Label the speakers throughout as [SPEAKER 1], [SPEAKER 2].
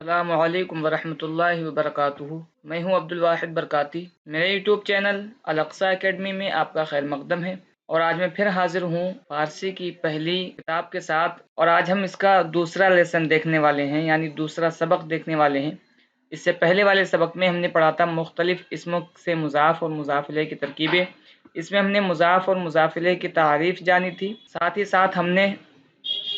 [SPEAKER 1] अस्सलामु अलैकुम वरहमतुल्लाहि वबरकातुहू। मैं हूं अब्दुल वाहिद बरकाती। मेरे यूट्यूब चैनल अल अक़सा एकेडमी में आपका खैर मकदम है और आज मैं फिर हाजिर हूं फारसी की पहली किताब के साथ। और आज हम इसका दूसरा लेसन देखने वाले हैं, यानी दूसरा सबक देखने वाले हैं। इससे पहले वाले सबक में हमने पढ़ा था मुख्तलिफ इसमों से मुज़ाफ़ और मुज़ाफ़ इलैह की तरकीबें। इसमें हमने मुज़ाफ़ और मुज़ाफ़ इलैह की तारीफ़ जानी थी, साथ ही साथ हमने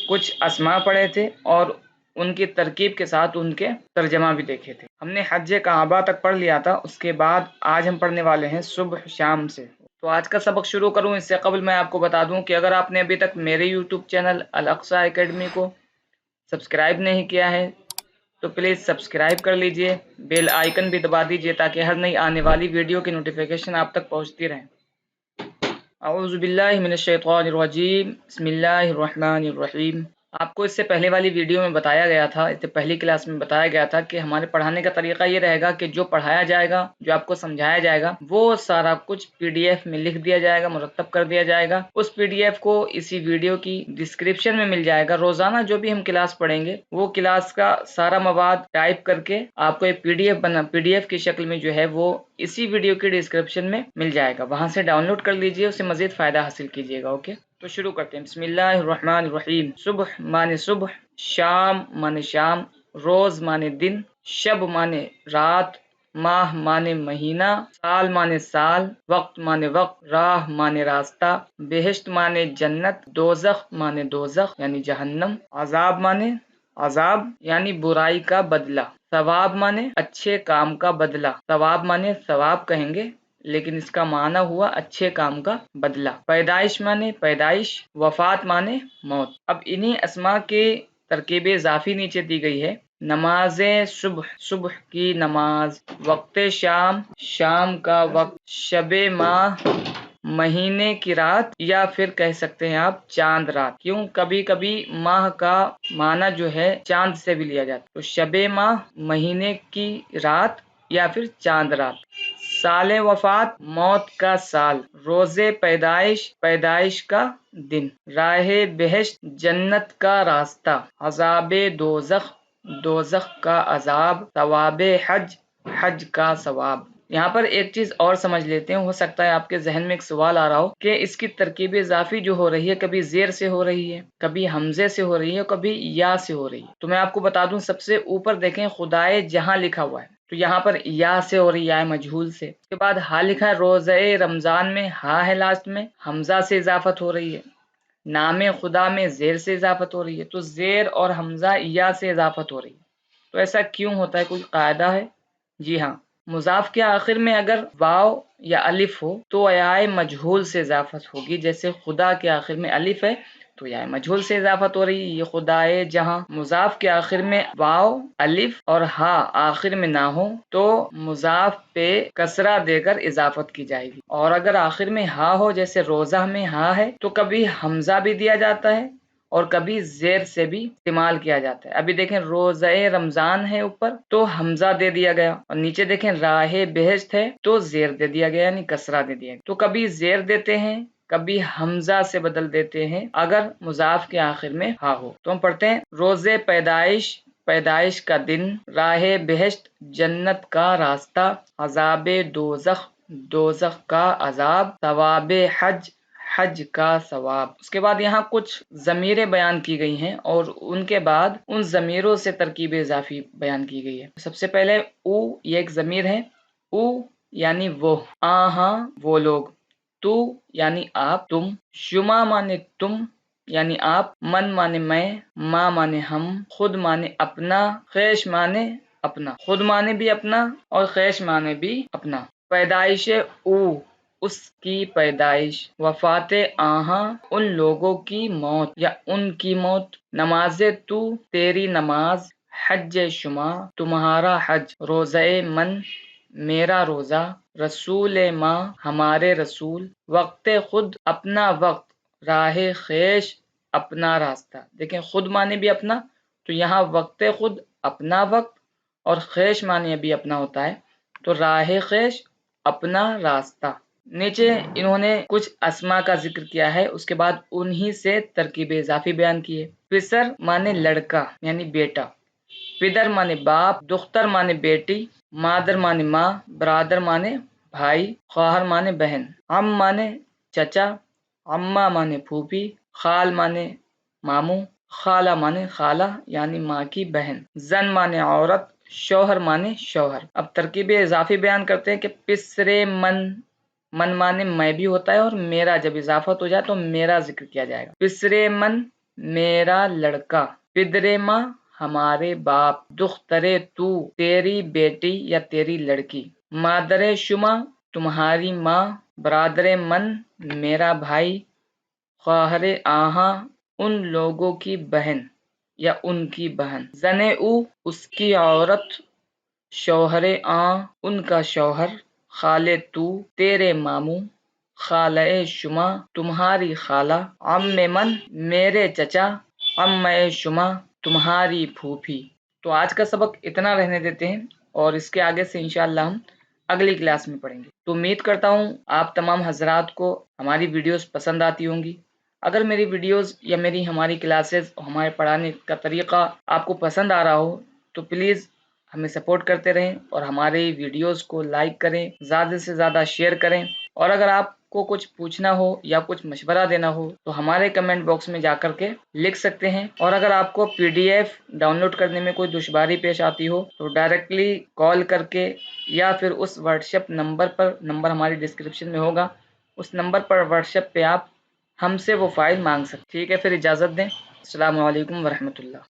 [SPEAKER 1] कुछ अस्मा पढ़े थे और उनकी तरकीब के साथ उनके तर्जमा भी देखे थे। हमने हज काबा तक पढ़ लिया था। उसके बाद आज हम पढ़ने वाले हैं सुबह शाम से। तो आज का सबक शुरू करूं इससे कबल मैं आपको बता दूं कि अगर आपने अभी तक मेरे यूट्यूब चैनल अल अक़सा एकेडमी को सब्सक्राइब नहीं किया है तो प्लीज़ सब्सक्राइब कर लीजिए, बेल आइकन भी दबा दीजिए ताकि हर नई आने वाली वीडियो की नोटिफिकेशन आप तक पहुँचती रहे। अऊज़ु बिल्लाहि मिनश शैतानिर रजीम, बिस्मिल्लाहिर रहमानिर रहीम। आपको इससे पहले वाली वीडियो में बताया गया था, इससे पहली क्लास में बताया गया था कि हमारे पढ़ाने का तरीका ये रहेगा कि जो पढ़ाया जाएगा, जो आपको समझाया जाएगा, वो सारा कुछ पीडीएफ में लिख दिया जाएगा, मुरत्तब कर दिया जाएगा। उस पीडीएफ को इसी वीडियो की डिस्क्रिप्शन में मिल जाएगा। रोजाना जो भी हम क्लास पढ़ेंगे वो क्लास का सारा मवाद टाइप करके आपको एक पीडीएफ की शक्ल में जो है वो इसी वीडियो के डिस्क्रिप्शन में मिल जाएगा। वहां से डाउनलोड कर लीजिए, उससे मजीद फायदा हासिल कीजिएगा। ओके, तो शुरू करते हैं। बिस्मिल्लाहिर्रहमानिर्रहीम। सुबह माने सुबह, शाम माने शाम, रोज माने दिन, शब माने रात, माह माने महीना, साल माने साल, वक्त माने वक्त, राह माने रास्ता, बेहिश्त माने जन्नत, दोज़ख माने दोज़ख यानी जहन्नम, अजाब माने अजाब यानी बुराई का बदला, सवाब माने अच्छे काम का बदला। सवाब माने सवाब कहेंगे लेकिन इसका माना हुआ अच्छे काम का बदला। पैदाइश माने पैदाइश, वफात माने मौत। अब इन्हीं अस्मा के तरकीब इजाफी नीचे दी गई है। नमाज़े सुबह, सुबह की नमाज, वक्त शाम, शाम का वक्त, शबे माह, महीने की रात, या फिर कह सकते हैं आप चांद रात। क्यों, कभी कभी माह का माना जो है चांद से भी लिया जाता है। तो शबे माह, महीने की रात या फिर चांद रात। साले वफात, मौत का साल। रोजे पैदाइश, पैदाइश का दिन। राहे बेहश्त, जन्नत का रास्ता। अजाबे दोज़ख, दोज़ख का अजाब। सवाबे हज, हज का सवाब। यहाँ पर एक चीज और समझ लेते हैं। हो सकता है आपके जहन में एक सवाल आ रहा हो कि इसकी तरकीब इजाफी जो हो रही है कभी जेर से हो रही है, कभी हमजे से हो रही है, कभी या से हो रही है। तो मैं आपको बता दूं, सबसे ऊपर देखें खुदाए जहां लिखा हुआ है तो यहाँ पर या से हो रही है, मजहूल से। उसके बाद हा लिखा है रोज़े रमजान में, हा है लास्ट में, हमजा से इजाफत हो रही है। नामे खुदा में जेर से इजाफत हो रही है, तो जेर और हमजा या से इजाफत हो रही है। तो ऐसा क्यों होता है, कोई कायदा है? जी हाँ, मुजाफ के आखिर में अगर वाव या अलिफ हो तो या मजहूल से इजाफत होगी। जैसे खुदा के आखिर में अलिफ है तो या मजहूल से इजाफत हो रही है। ये खुदाए जहां। मुजाफ के आखिर में वाव, अलिफ और हा आखिर में ना हो तो मुजाफ पे कसरा देकर इजाफत की जाएगी। और अगर आखिर में हा हो, जैसे रोजा में हा है, तो कभी हमजा भी दिया जाता है और कभी जेर से भी इस्तेमाल किया जाता है। अभी देखें रोज़े रमजान है ऊपर तो हमजा दे दिया गया, और नीचे देखें राहे बेहश्त है तो जेर दे दिया गया, यानी कसरा दे दिया गया। तो कभी जेर देते हैं, कभी हमजा से बदल देते हैं अगर मुजाफ के आखिर में हा हो। तो हम पढ़ते हैं रोजे पैदाइश, पैदाइश का दिन, राहे बेहश्त, जन्नत का रास्ता, अजाबे दोज़ख, दोज़ख का अजाब, सवाबे हज, हज का सवाब। उसके बाद यहाँ कुछ ज़मीरें बयान की गई हैं और उनके बाद उन ज़मीरों से तरकीब इजाफी बयान की गई है। सबसे पहले उ, ये एक ज़मीर है। उ यानी वो, आहा वो लोग, तू यानी आप, तुम, शुमा माने तुम यानी आप, मन माने मैं, माँ माने हम, खुद माने अपना, खैश माने अपना। खुद माने भी अपना और खैश माने भी अपना। पैदाइश उ, उसकी पैदाइश। वफाते आहा, उन लोगों की मौत या उनकी मौत। नमाज़े तू, तेरी नमाज। हज शुमा, तुम्हारा हज। रोज़े मन, मेरा रोज़ा। रसूल माँ, हमारे रसूल। वक्त खुद, अपना वक्त। राहे खैश, अपना रास्ता। देखें खुद माने भी अपना, तो यहाँ वक्त खुद अपना वक्त और खैश माने भी अपना होता है, तो राहे खैश अपना रास्ता। नीचे इन्होंने कुछ अस्मा का जिक्र किया है, उसके बाद उन्हीं से तरकीब इजाफी बयान की है। फिसर माने लड़का यानी बेटा। पिदर माने बाप, दुख्तर माने बेटी, मादर माने माँ, बरादर माने भाई, ख्वाहर माने बहन, अम माने चचा, अम्मा माने फूफी, खाल माने मामू, खाला माने खाला यानी माँ की बहन, जन माने औरत, शौहर माने शौहर। अब तरकीब इजाफी बयान करते हैं कि पिसरे मन, मन माने मैं भी होता है और मेरा जब इजाफत हो जाए तो मेरा जिक्र किया जाएगा। पिसरे मन मेरा लड़का, पिदरे माँ हमारे बाप, दुख्तरे तू तेरी बेटी या तेरी लड़की, मादरे शुमा तुम्हारी माँ, बरादरे मन मेरा भाई, ख्वाहरे आहा उन लोगों की बहन या उनकी बहन, जने उ उसकी औरत, शौहरे आ उनका शौहर, खाले तू तेरे मामू, खाले शुमा तुम्हारी खाला, अम्मे मन मेरे चचा, अम्मे शुमा तुम्हारी फूफी। तो आज का सबक इतना रहने देते हैं और इसके आगे से इंशाअल्लाह हम अगली क्लास में पढ़ेंगे। तो उम्मीद करता हूँ आप तमाम हजरात को हमारी वीडियोस पसंद आती होंगी। अगर मेरी वीडियोस या हमारी क्लासेस, हमारे पढ़ाने का तरीका आपको पसंद आ रहा हो तो प्लीज़ हमें सपोर्ट करते रहें और हमारे वीडियोस को लाइक करें, ज़्यादा से ज़्यादा शेयर करें। और अगर आपको कुछ पूछना हो या कुछ मशवरा देना हो तो हमारे कमेंट बॉक्स में जाकर के लिख सकते हैं। और अगर आपको PDF डाउनलोड करने में कोई दुश्वारी पेश आती हो तो डायरेक्टली कॉल करके या फिर उस व्हाट्सएप नंबर पर, नंबर हमारी डिस्क्रिप्शन में होगा, उस नंबर पर व्हाट्सएप पे आप हमसे वो फ़ाइल मांग सकते। ठीक है, फिर इजाज़त दें। अस्सलामु अलैकुम वरहमतुल्लाह।